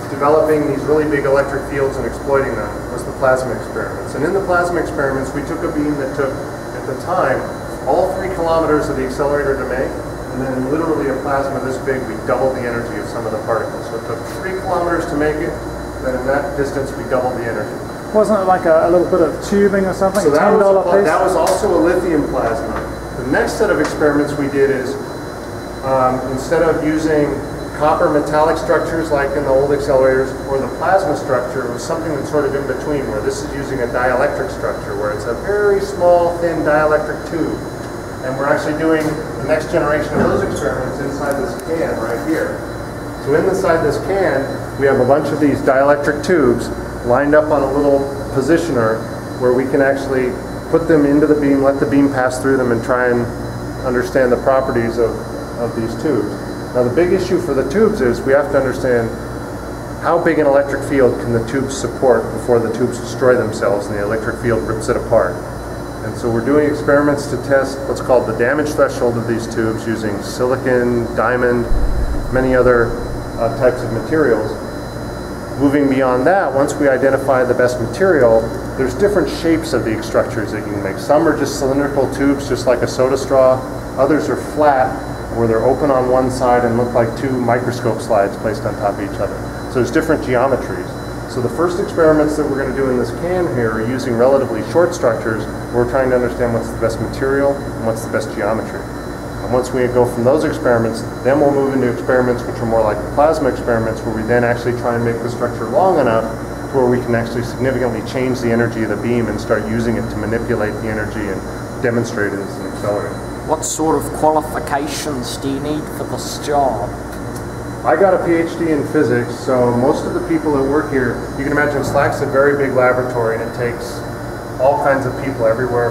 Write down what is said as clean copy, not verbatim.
developing these really big electric fields and exploiting them was the plasma experiments. And in the plasma experiments, we took a beam that took, at the time, all 3 kilometers of the accelerator to make, and then in literally a plasma this big, we doubled the energy of some of the particles. So it took 3 kilometers to make it, then in that distance we doubled the energy. Wasn't it like a little bit of tubing or something? So $10 piece? that was also a lithium plasma. The next set of experiments we did is, instead of using copper metallic structures like in the old accelerators or the plasma structure, it was something that's sort of in between, where this is using a dielectric structure where it's a very small thin dielectric tube, and we're actually doing the next generation of those experiments inside this can right here. So inside this can we have a bunch of these dielectric tubes lined up on a little positioner where we can actually put them into the beam, let the beam pass through them, and try and understand the properties of these tubes. Now the big issue for the tubes is we have to understand how big an electric field can the tubes support before the tubes destroy themselves and the electric field rips it apart. And so we're doing experiments to test what's called the damage threshold of these tubes using silicon, diamond, many other types of materials. Moving beyond that, once we identify the best material, there's different shapes of the structures that you can make. Some are just cylindrical tubes, just like a soda straw. Others are flat, where they're open on one side and look like 2 microscope slides placed on top of each other. So there's different geometries. So the first experiments that we're going to do in this can here are using relatively short structures. We're trying to understand what's the best material and what's the best geometry. And once we go from those experiments, then we'll move into experiments which are more like the plasma experiments, where we then actually try and make the structure long enough to where we can actually significantly change the energy of the beam and start using it to manipulate the energy and demonstrate it as an accelerator. What sort of qualifications do you need for this job? I got a PhD in physics, so most of the people that work here, you can imagine SLAC's a very big laboratory, and it takes all kinds of people everywhere